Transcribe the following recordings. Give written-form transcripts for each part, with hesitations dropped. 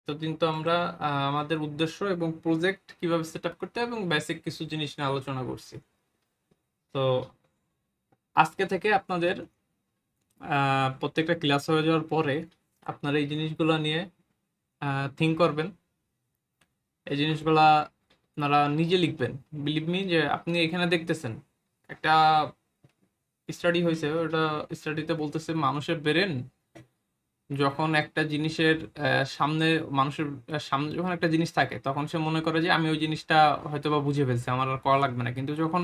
এতদিন তো আমরা আমাদের উদ্দেশ্য এবং প্রজেক্ট কিভাবে সেট আপ করতে হয় এবং বেসিক কিছু জিনিস নিয়ে আলোচনা করছি। তো আজকে থেকে আপনাদের প্রত্যেকটা ক্লাস হয়ে যাওয়ার পরে আপনারা এই জিনিসগুলো নিয়ে থিঙ্ক করবেন। এই জিনিসগুলা আপনারা নিজে লিখবেন। বিলিভ মি যে আপনি এখানে দেখতেছেন একটা স্টাডি হয়েছে, ওটা স্টাডিতে বলতেছে মানুষের ব্রেন যখন একটা জিনিসের সামনে মানুষের সামনে যখন একটা জিনিস থাকে তখন সে মনে করে যে আমি ওই জিনিসটা হয়তো বা বুঝে ফেলছি, আমার আর করা লাগবে না। কিন্তু যখন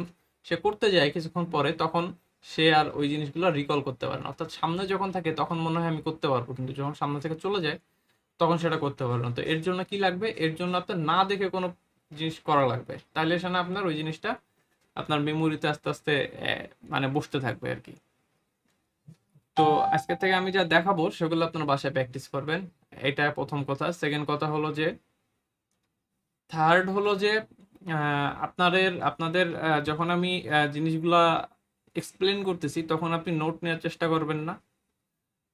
সে করতে যায় কিছুক্ষণ পরে তখন সে আর ওই জিনিসগুলো রিকল করতে পারে না। অর্থাৎ সামনে যখন থাকে তখন মনে হয় আমি করতে পারবো, কিন্তু যখন সামনে থেকে চলে যায় তখন সেটা করতে পারবে না। তো এর জন্য কি লাগবে? এর জন্য আপনার না দেখে কোনো জিনিস করা লাগবে, তাহলে সে না আপনার ওই জিনিসটা আপনার মেমোরিতে আস্তে আস্তে মানে বসতে থাকবে আর কি। তো আজকে থেকে আমি যা দেখাবো সেগুলো আপনার বাসায় প্র্যাকটিস করবেন। এটা প্রথম কথা। সেকেন্ড কথা হলো যে, থার্ড হলো যে আপনাদের আপনাদের যখন আমি জিনিসগুলা এক্সপ্লেন করতেছি তখন আপনি নোট নেওয়ার চেষ্টা করবেন না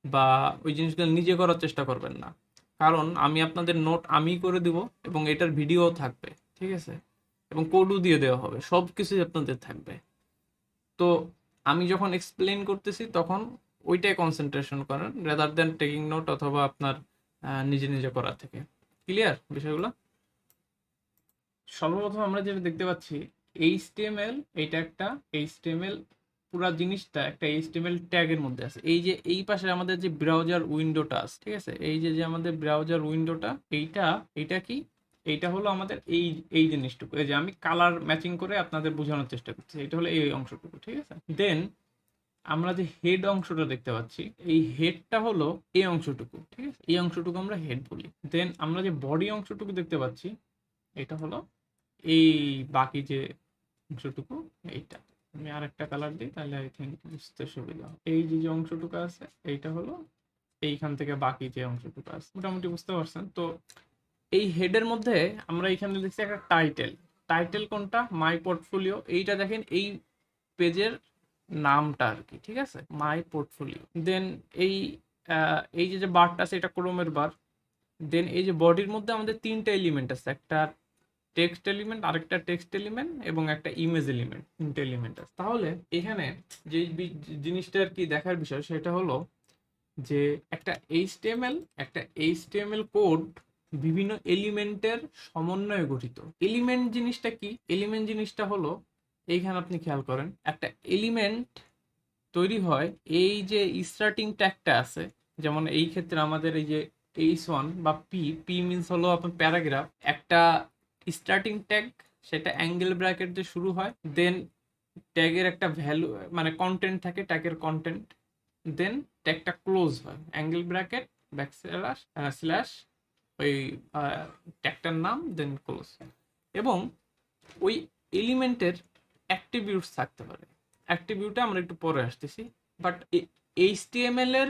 বা ওই জিনিসগুলো নিজে করার চেষ্টা করবেন না। কারণ আমি আপনাদের নোট আমি করে দিব এবং এটার ভিডিও থাকবে, ঠিক আছে? এবং কোডও দিয়ে দেওয়া হবে, সব কিছুই আপনাদের থাকবে। তো আমি যখন এক্সপ্লেন করতেছি তখন ওইটাই কনসেন্ট্রেশন করেন রেদার দেন টেকিং নোট অথবা আপনার নিজে নিজে করা থেকে। ক্লিয়ার বিষয়গুলো? সর্বপ্রথম আমরা যেটা দেখতে পাচ্ছি এইচটিএমএল, এটা একটা এইচটিএমএল, পুরা জিনিসটা একটা এইচটিএমএল ট্যাগের মধ্যে আছে। এই যে এই পাশে আমাদের যে ব্রাউজার উইন্ডোটা আছে, ঠিক আছে, এই যে যে আমাদের ব্রাউজার উইন্ডোটা, এইটা এইটা কি, এইটা হলো আমাদের এই এই জিনিসটুকু। এই যে আমি কালার ম্যাচিং করে আপনাদের বোঝানোর চেষ্টা করছি, এটা হলো এই অংশটুকু, ঠিক আছে। দেন আমরা যে হেড অংশটা দেখতে পাচ্ছি, এই হেডটা হলো এই অংশটুকু, ঠিক আছে, এই অংশটুকু আমরা হেড বলি। দেন আমরা যে বডি অংশটুকু দেখতে পাচ্ছি, এটা হলো এই বাকি যে অংশটুকু, এইটা। আমি আর একটা কালার দিই তাহলে আই থিঙ্ক বুঝতে সুবিধা হবে। এই যে যে অংশটুকু আছে এইটা হলো এইখান থেকে বাকি যে অংশটুকু আছে, মোটামুটি বুঝতে পারছেন তো। এই হেডের মধ্যে আমরা এখানে দেখছি একটা টাইটেল। টাইটেল কোনটা? মাই পোর্টফোলিও। এইটা দেখেন এই পেজের নামটা আর কি, ঠিক আছে, মাই পোর্টফোলিও। দেন এই এই যে যে বারটা আছে এটা ক্রোমের বার। দেন এই যে বডির মধ্যে আমাদের তিনটা এলিমেন্ট আছে, একটা টেক্সট এলিমেন্ট, আরেকটা টেক্সট এলিমেন্ট এবং একটা ইমেজ এলিমেন্ট, তিনটে এলিমেন্ট আছে। তাহলে এখানে যে জিনিসটা আর কি দেখার বিষয় সেটা হলো যে একটা এইচটিএমএল, একটা এইচটিএমএল কোড বিভিন্ন এলিমেন্টের সমন্বয়ে গঠিত। এলিমেন্ট জিনিসটা কি? এলিমেন্ট জিনিসটা হলো, এইখানে আপনি খেয়াল করেন, একটা এলিমেন্ট তৈরি হয় এই যে স্টার্টিং ট্যাগটা আছে। যেমন এই ক্ষেত্রে আমাদের এই যে এইচ1 বা পি, পি মিনস হলো আপনার প্যারাগ্রাফ, একটা স্টার্টিং ট্যাগ, সেটা অ্যাঙ্গেল ব্র্যাকেট দিয়ে শুরু হয়। দেন ট্যাগের একটা ভ্যালু মানে কন্টেন্ট থাকে, ট্যাগের কন্টেন্ট। দেন ট্যাগটা ক্লোজ হয় angle bracket back slash slash ওই ট্যাগটার নাম, দেন ক্লোজ। এবং ওই এলিমেন্টের অ্যাট্রিবিউটস থাকতে পারে। অ্যাট্রিবিউটে আমরা একটু পরে আসতেছি। বাট এইচটিএমএল এর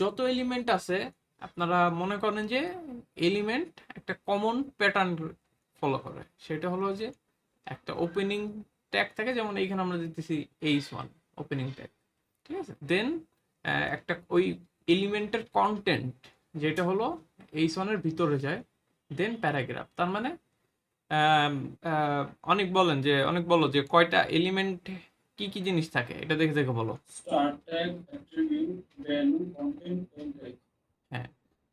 যত এলিমেন্ট আছে, আপনারা মনে করেন যে এলিমেন্ট একটা কমন প্যাটার্ন ফলো করে। সেটা হলো যে একটা ওপেনিং ট্যাগ থাকে, যেমন এইখানে আমরা দেখতেছি এইচ1 ওপেনিং ট্যাগ, ঠিক আছে। দেন একটা ওই এলিমেন্টের কন্টেন্ট যেটা হলো এইচ1 এর ভিতরে যায়। দেন প্যারাগ্রাফ। তার মানে আম, আহ, অনেক বলেন যে অনেক বলো যে কয়টা এলিমেন্ট, কি কি জিনিস থাকে, এটা দেখে দেখে বলো। Start tag, attribute, value, content, and type. হ্যাঁ।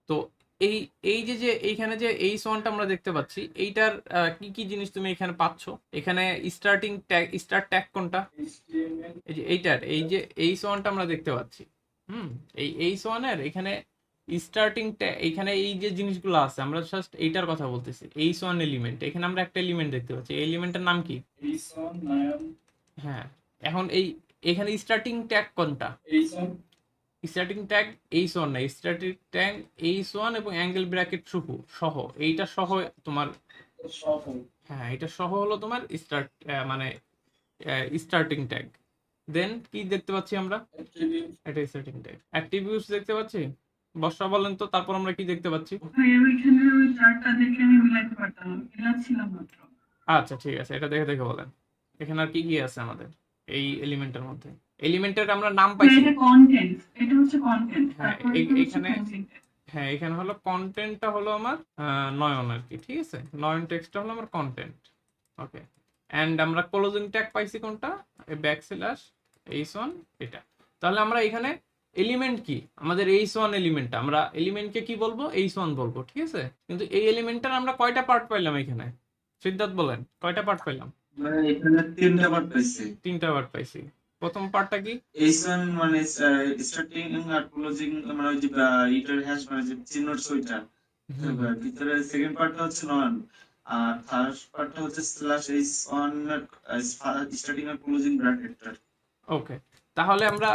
তো এই এই যে যে এইখানে যে এই ওয়ানটা আমরা দেখতে পাচ্ছি, এইটার কি কি জিনিস তুমি এখানে পাচ্ছ? এখানে স্টার্টিং ট্যাগ, স্টার্ট ট্যাগ কোনটা? HTML, এই যে এইটার এই যে এইচ ওয়ানটা আমরা দেখতে পাচ্ছি। হুম। এই এইচ ওয়ানের এখানে স্টার্টিং ট্যাগ, এইখানে এই যে জিনিসগুলো আছে আমরা জাস্ট এইটার কথা বলতেছি। এইচ ওয়ান এলিমেন্ট, এখানে আমরা একটা এলিমেন্ট দেখতে পাচ্ছি, এই এলিমেন্টের নাম কি? JSON, name, হ্যাঁ। এখন এই এখানে স্টার্টিং ট্যাগ কোনটা? JSON, starting tag H one না, স্টার্টিং ট্যাগ এইচ ওয়ান এবং অ্যাঙ্গেল ব্র্যাকেট সহ সহ এইটা সহ তোমার। shuffle, হ্যাঁ, এটা সহ হলো তোমার স্টার্ট মানে স্টার্টিং ট্যাগ। দেন কি দেখতে পাচ্ছি আমরা? attribute. এটা স্টার্টিং ট্যাগ। অ্যাট্রিবিউটস দেখতে পাচ্ছি। বর্ষা বলেন তো তারপর আমরা কি দেখতে পাচ্ছি? ভাই ওইখানে ওই চার্টটা দেখে আমি মিলাইতে পারতাম না, মিলাচ্ছিলাম মাত্র। আচ্ছা ঠিক আছে, এটা দেখে দেখে বলেন। এখানে আর কি কি আছে আমাদের এই এলিমেন্টের মধ্যে? এলিমেন্টের আমরা নাম না পাইছি। এটা কন্টেন্ট, এটা হচ্ছে কন্টেন্ট, হ্যাঁ, তারপর এটা হচ্ছে এইখানে ক্লোজিং। হ্যাঁ, এখানে হলো কন্টেন্টটা হলো আমার নয়ন আর কি, ঠিক আছে? নয়ন টেক্সটটা হলো আমার কন্টেন্ট। ওকে, অ্যান্ড আমরা ক্লোজিং ট্যাগ পাইছি কোনটা? এই ব্যাকস্ল্যাশ h1 এটা। তাহলে আমরা এখানে এলিমেন্ট কি, আমাদের h1 এলিমেন্টটা, আমরা এলিমেন্টকে কি বলবো? h1 বলবো, ঠিক আছে? কিন্তু এই এলিমেন্টটার আমরা কয়টা পার্ট পাইলাম এখানে? সিদ্ধার্থ বলেন, কয়টা পার্ট পাইলাম? মানে এখানে তিনটা পার্ট পাইছি। তিনটা পার্ট পাইছি। প্রথম পার্টটা কি? এইচ1 মানে স্টার্টিং আর ক্লোজিং, মানে ওই যে ইটার হ্যাশ মানে যে চিহ্নর সইটা ভিতরে। সেকেন্ড পার্টটা হচ্ছে নন, আর থার্ড পার্টটা হচ্ছে স্ল্যাশ এইচ1 স্টার্টিং আর ক্লোজিং ব্র্যাকেটটা। ওকে, তাহলে আমরা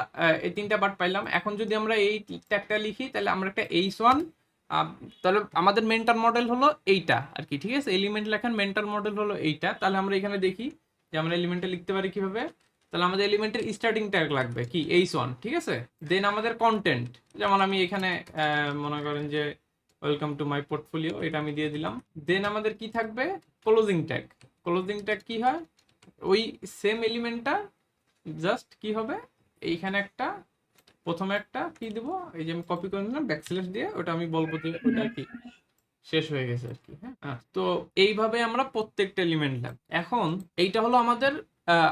এই তিনটা পার্ট পাইলাম। এখন যদি আমরা এই ট্যাগটা লিখি তাহলে আমরা একটা h1, তাহলে আমাদের মেন্টাল মডেল হলো এইটা আর কি, ঠিক আছে? এলিমেন্ট লেখার মেন্টাল মডেল হলো এইটা। তাহলে আমরা এখানে দেখি যে আমরা এলিমেন্টটা লিখতে পারি কিভাবে। তাহলে আমাদের এলিমেন্টের স্টার্টিং ট্যাগ লাগবে কি? h1, ঠিক আছে? দেন আমাদের কন্টেন্ট, যেমন আমি এখানে মনে করেন যে ওয়েলকাম টু মাই পোর্টফোলিও, এটা আমি দিয়ে দিলাম। দেন আমাদের কি থাকবে? Closing tag. ক্লোজিং ট্যাগ কি হয়? ওই সেম এলিমেন্টটা জাস্ট কি হবে, এইখানে একটা প্রথমে একটা কি দিব, এই যে আমি কপি করে নিলাম ব্যাকস্ল্যাশ দিয়ে, ওটা আমি বলবো যে ওটা কি শেষ হয়ে গেছে আর কি। হ্যাঁ, তো এইভাবে আমরা প্রত্যেকটা এলিমেন্ট লিখব। এখন এইটা হলো আমাদের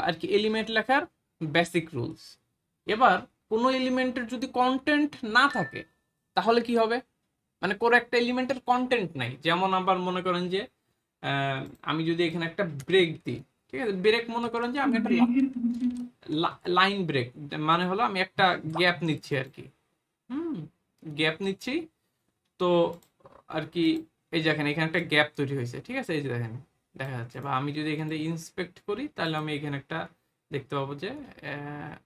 আর কি এলিমেন্ট লেখার বেসিক রুলস। এবার কোনো এলিমেন্টের যদি কন্টেন্ট না থাকে তাহলে কি হবে? মানে কোনো একটা এলিমেন্টের কন্টেন্ট নাই, যেমন আবার মনে করেন যে আমি যদি এখানে একটা ব্রেক দিই, ঠিক আছে? ব্রেক মনে করেন যে আমি একটা লাইন ব্রেক, মানে হলো আমি একটা গ্যাপ নিচ্ছি আর কি। গ্যাপ নিচ্ছি, তো আর কি এই দেখেন এখানে একটা গ্যাপ তৈরি হয়েছে, ঠিক আছে? এই যে দেখেন দেখা যাচ্ছে। বা আমি যদি এখান থেকে ইন্সপেক্ট করি তাহলে আমি এখানে একটা দেখতে পাবো যে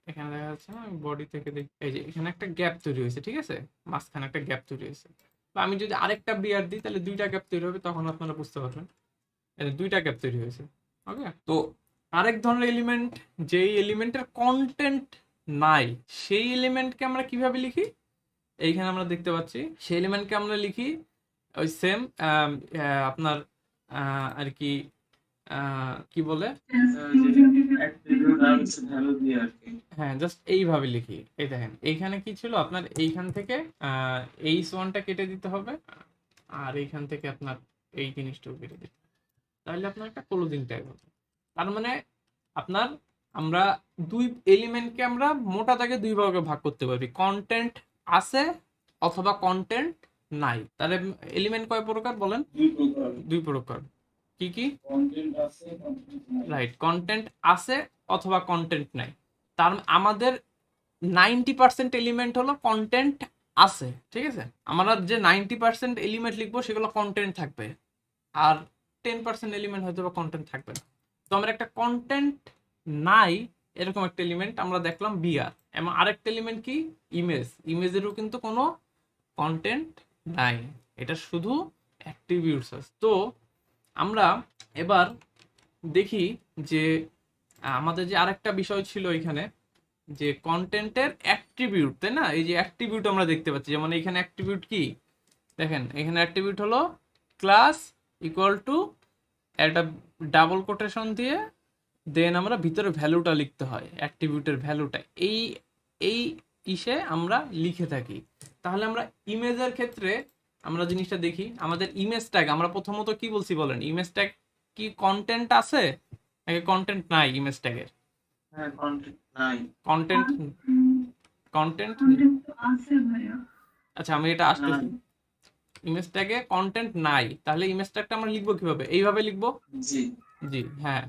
এখানে দেখা যাচ্ছে না, আমি বডি থেকে দেখি এই যে এখানে একটা গ্যাপ তৈরি হয়েছে, ঠিক আছে? মাঝখানে একটা গ্যাপ তৈরি হয়েছে। বা আমি যদি আরেকটা বিয়ার দিই তাহলে দুইটা গ্যাপ তৈরি হবে, তখন আপনারা বুঝতে পারবেন দুইটা গ্যাপ তৈরি হয়েছে। ওকে, তো আরেক ধরনের এলিমেন্ট, যেই এলিমেন্টের কন্টেন্ট নাই, সেই এলিমেন্টকে আমরা কিভাবে লিখি? এইখানে আমরা দেখতে পাচ্ছি সেই এলিমেন্টকে আমরা লিখি ওই সেম আপনার আর কি কি বলে, ভ্যালু দিয়ে আর কি। হ্যাঁ জাস্ট এইভাবে লিখি। এই দেখেন এইখানে কি ছিল আপনার, এইখান থেকে h1টা কেটে দিতে হবে, আর এইখান থেকে আপনার এই জিনিসটাও কেটে দিতে হবে। তাহলে আপনার একটা ক্লোজিং ট্যাগ হবে। তার মানে আপনার আমরা দুই এলিমেন্টকে আমরা মোটা দাগে দুই ভাগে ভাগ করতে পারি, কন্টেন্ট আছে অথবা কন্টেন্ট নাই। তাহলে এলিমেন্ট কয় প্রকার বলেন? দুই প্রকার। দুই প্রকার। কি কি? কন্টেন্ট আছে, কন্টেন্ট নাই। রাইট, কন্টেন্ট আছে অথবা কন্টেন্ট নাই। তার আমাদের 90% এলিমেন্ট হলো কন্টেন্ট আছে, ঠিক আছে? আমরা যে 90% এলিমেন্ট লিখবো সেগুলো কন্টেন্ট থাকবে, আর 10% এলিমেন্ট হয়তো বা কন্টেন্ট থাকবে না। তো আমরা একটা কন্টেন্ট নাই এরকম একটা এলিমেন্ট আমরা দেখলাম বিআর, এবং আরেকটা এলিমেন্ট কি? ইমেজ। ইমেজেরও কিন্তু কোনো কন্টেন্ট নাই, এটা শুধু অ্যাট্রিবিউটস আছে। তো আমরা এবার দেখি যে আমাদের যে আরেকটা বিষয় ছিল এখানে, যে কন্টেন্টের অ্যাট্রিবিউট, তাই না? এই যে অ্যাট্রিবিউট আমরা দেখতে পাচ্ছি, যেমন এখানে অ্যাট্রিবিউট কি দেখেন, এখানে অ্যাট্রিবিউট হলো ক্লাস ইকুয়াল টু একটা ডাবল কোটেশন দিয়ে দেন আমরা ভিতরে ভ্যালুটা লিখতে হয়, অ্যাট্রিবিউটের ভ্যালুটা এই এই ইসে আমরা লিখে থাকি। তাহলে আমরা ইমেজের ক্ষেত্রে আমরা জিনিসটা দেখি, আমাদের ইমেজ ট্যাগ আমরা প্রথমত কি বলছি বলেন? ইমেজ ট্যাগ কি কন্টেন্ট আছে নাকি কন্টেন্ট নাই ইমেজ ট্যাগের? হ্যাঁ, কন্টেন্ট নাই। কন্টেন্ট কন্টেন্ট আছে ভাইয়া। আচ্ছা, আমি এটা আসতেছি। ইমেজ ট্যাগে কন্টেন্ট নাই, তাহলে ইমেজ ট্যাগটা আমরা লিখবো কিভাবে? এইভাবে লিখবো। জি জি হ্যাঁ।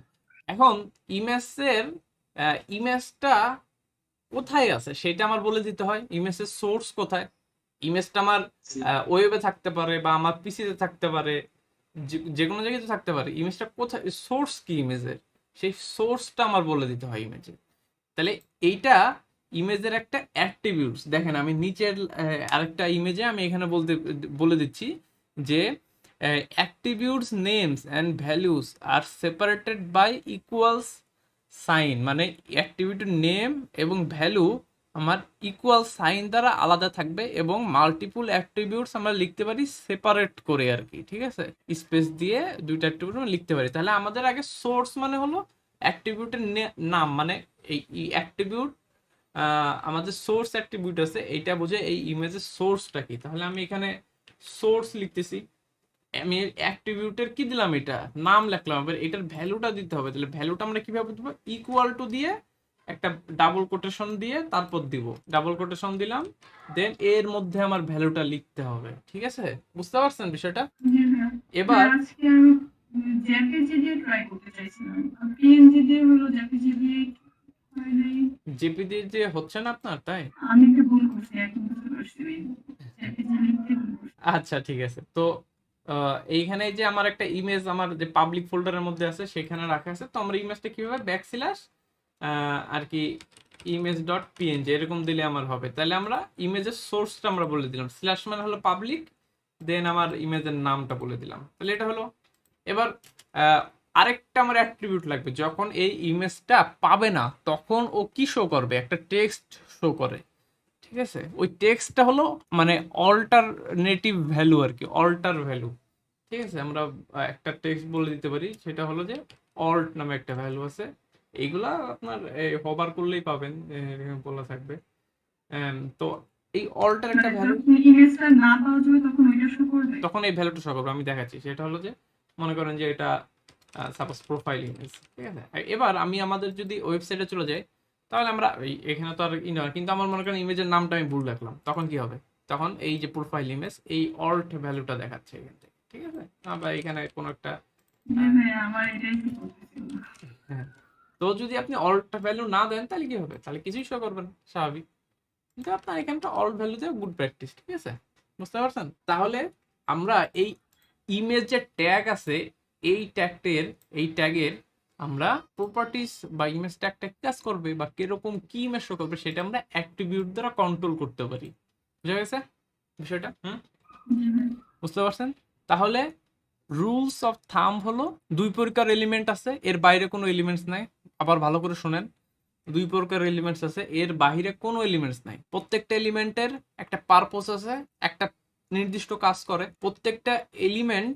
এখন ইমেজের ইমেজটা কোথায় আছে সেটা আমার বলে দিতে হয়। ইমেজের সোর্স কোথায়? ইমেজটা আমার জি। ওয়েবে থাকতে পারে বা আমার পিসিতে থাকতে পারে, যে কোনো জায়গায় থাকতে পারে। ইমেজটা কোথায়, সোর্স কি ইমেজের, সেই সোর্সটা আমার বলে দিতে হয় ইমেজে। তাহলে এইটা ইমেজের একটা অ্যাট্রিবিউটস। দেখেন আমি নিচের আরেকটা ইমেজে আমি এখানে বলে দিচ্ছি যে attributes names and values are separated by equals sign, মানে অ্যাট্রিবিউটের নেম এবং ভ্যালু আমার ইকুয়াল সাইন দ্বারা আলাদা থাকবে, এবং মাল্টিপুল অ্যাট্রিবিউটস আমরা লিখতে পারি সেপারেট করে আর কি, ঠিক আছে? স্পেস দিয়ে দুইটা অ্যাট্রিবিউট আমরা লিখতে পারি। তাহলে আমাদের আগে সোর্স মানে হলো অ্যাট্রিবিউটের নাম, মানে এই অ্যাট্রিবিউট আমাদের সোর্স অ্যাট্রিবিউট আছে, এইটা বোঝে এই ইমেজের সোর্সটা কি। তাহলে আমি এখানে সোর্স লিখতেছি, আমি অ্যাট্রিবিউটের কি দিলাম, এটা নাম লিখলাম, এবার এটার ভ্যালুটা দিতে হবে। তাহলে ভ্যালুটা আমরা কিভাবে দেবো, ইকুয়াল টু দিয়ে একটা ডাবল কোটেশন দিয়ে তারপর দিব, ডাবল কোটেশন দিলাম, দেন এর মধ্যে আমার ভ্যালুটা লিখতে হবে। ঠিক আছে, বুঝতে পারছেন বিষয়টা? জি ভাইয়া। এবার আজকে আমি জেপিজি দিয়ে ট্রাই করতে চাইছিলাম, পিএনজি দিয়ে হলো, জেপিজি দিয়ে হয় নাই। জেপিডি যে হচ্ছে না আপনার, তাই? আমি একটু ভুল করছি, এখন বুঝতে পারছি জেপিজি লিখতে ভুল করছি। আচ্ছা ঠিক আছে। তো এইখানে যে আমার একটা ইমেজ আমার যে পাবলিক ফোল্ডারের মধ্যে আছে সেখানে রাখা আছে। তো আমরা ইমেজটা কিভাবে ব্যাকস্ল্যাশ আর কি ইমেজ ডট পিএনজি এরকম দিলে আমার হবে। তাহলে আমরা ইমেজের সোর্সটা আমরা বলে দিলাম, স্ল্যাশ মানে হলো পাবলিক, দেন আমার ইমেজের নামটা বলে দিলাম। তাহলে এটা হলো। এবার আরেকটা আমার অ্যাট্রিবিউট লাগবে, যখন এই ইমেজটা পাবে না তখন ও কি শো করবে, একটা টেক্সট শো করে। ঠিক আছে, ওই টেক্সটটা হলো মানে অল্টারনেটিভ ভ্যালু আর কি, অল্টার ভ্যালু। ঠিক আছে, আমরা একটা টেক্সট বলে দিতে পারি, সেটা হলো যে অল্ট নামে একটা ভ্যালু আছে। এইগুলা আপনার হবার করলেই পাবেন, এরকম বলা থাকবে। তো এই অল্টার একটা মানে ভ্যালু, যখন ইমেজটা না পাওয়া যাবে তখন ওইটা শো করবে। তখন এই ভ্যালুটা শো করবে। আমি দেখাচ্ছি, সেটা হলো যে মনে করেন যে এটা সাপোজ প্রোফাইল ইমেজ। ঠিক আছে, এবার আমি আমাদের যদি ওয়েবসাইটে চলে যাই, তাহলে আমরা এখানে তো আর নয়, কিন্তু আমার মনে করেন ইমেজের নামটা আমি ভুল রাখলাম, তখন কি হবে, তখন এই যে প্রোফাইল ইমেজ এই অল্ট ভ্যালুটা দেখাচ্ছে এখান থেকে। ঠিক আছে, আমরা এখানে কোনো একটা জি ভাইয়া, আমার এটাই ঠিক করতেছিল। হ্যাঁ, তো যদি আপনি অল্ট ভ্যালু না দেন তাহলে কি হবে, তাহলে কিছুই শো করবেন স্বাভাবিক। কিন্তু আপনার এখানটা অল্ট ভ্যালু দেওয়া গুড প্র্যাকটিস। ঠিক আছে, বুঝতে পারছেন? তাহলে আমরা এই ইমেজ যে ট্যাগ আছে এই ট্যাগের আমরা প্রপার্টিস বা ইমেজ ট্যাগটা কাজ করবে বা কিরকম কি ইমেজ শো করবে সেটা আমরা অ্যাট্রিবিউট দ্বারা কন্ট্রোল করতে পারি। বুঝা গেছে বিষয়টা? জি ভাই। বুঝতে পারছেন? তাহলে রুলস অফ থাম্ব হলো দুই প্রকার এলিমেন্ট আছে, এর বাইরে কোনো এলিমেন্টস নাই। আবার ভালো করে শুনেন, দুই প্রকার এলিমেন্টস আছে, এর বাইরে কোনো এলিমেন্টস নাই। প্রত্যেকটা এলিমেন্টের একটা পারপোজ আছে, একটা নির্দিষ্ট কাজ করে। প্রত্যেকটা এলিমেন্ট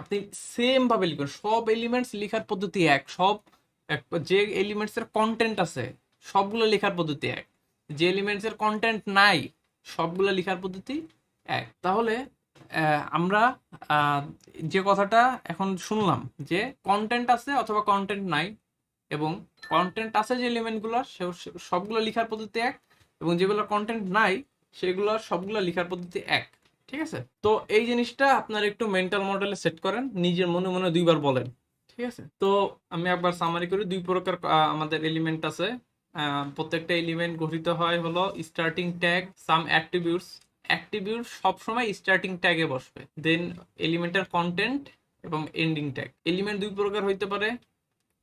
আপনি সেম ভাবে লিখবেন, সব এলিমেন্টস লেখার পদ্ধতি এক, যে এলিমেন্টস এর কন্টেন্ট আছে সবগুলো লেখার পদ্ধতি এক, যে এলিমেন্টস এর কন্টেন্ট নাই সবগুলো লেখার পদ্ধতি এক। তাহলে আমরা যে কথাটা এখন শুনলাম যে কন্টেন্ট আছে অথবা কন্টেন্ট নাই, এবং কন্টেন্ট আছে যে এলিমেন্টগুলো সবগুলো লেখার পদ্ধতি এক, এবং যেগুলো কন্টেন্ট নাই সেগুলো সবগুলো লেখার পদ্ধতি এক। ঠিক আছে, তো এই জিনিসটা আপনার একটু মেন্টাল মডেলে সেট করেন, নিজের মনে মনে দুইবার বলেন। ঠিক আছে, তো আমি একবার সামারি করি। দুই প্রকার আমাদের এলিমেন্ট আছে। প্রত্যেকটা এলিমেন্ট গঠিত হয় হলো স্টার্টিং ট্যাগ, সাম অ্যাট্রিবিউট সবসময় স্টার্টিং ট্যাগে বসবে, দেন এলিমেন্টের কন্টেন্ট এবং এন্ডিং ট্যাগ। এলিমেন্ট দুই প্রকার হইতে পারে,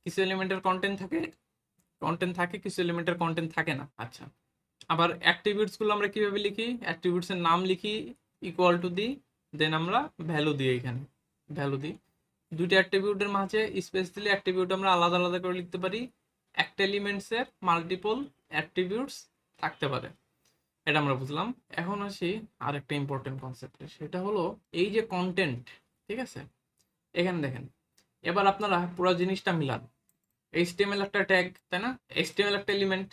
কিছু এলিমেন্টের কন্টেন্ট থাকে, কিছু এলিমেন্টের কন্টেন্ট থাকে না। আচ্ছা, আবার অ্যাট্রিবিউটস গুলো আমরা কিভাবে লিখি, অ্যাট্রিবিউটস এর নাম লিখি ইকুয়াল টু দি, দেন আমরা ভ্যালু দিই, এখানে ভ্যালু দিই। দুইটা অ্যাট্রিবিউটের মাঝে স্পেস দিলে অ্যাট্রিবিউট আমরা আলাদা আলাদা করে লিখতে পারি। একটা এলিমেন্টস এর মাল্টিপল অ্যাট্রিবিউটস থাকতে পারে, এটা আমরা বুঝলাম। এখন আসি আর একটা ইম্পর্টেন্ট কনসেপ্টে, সেটা হলো এই যে কন্টেন্ট। ঠিক আছে, এখানে দেখেন, এবার আপনারা পুরো জিনিসটা মিলান। HTML একটা ট্যাগ, তাই না? HTML একটা এলিমেন্ট,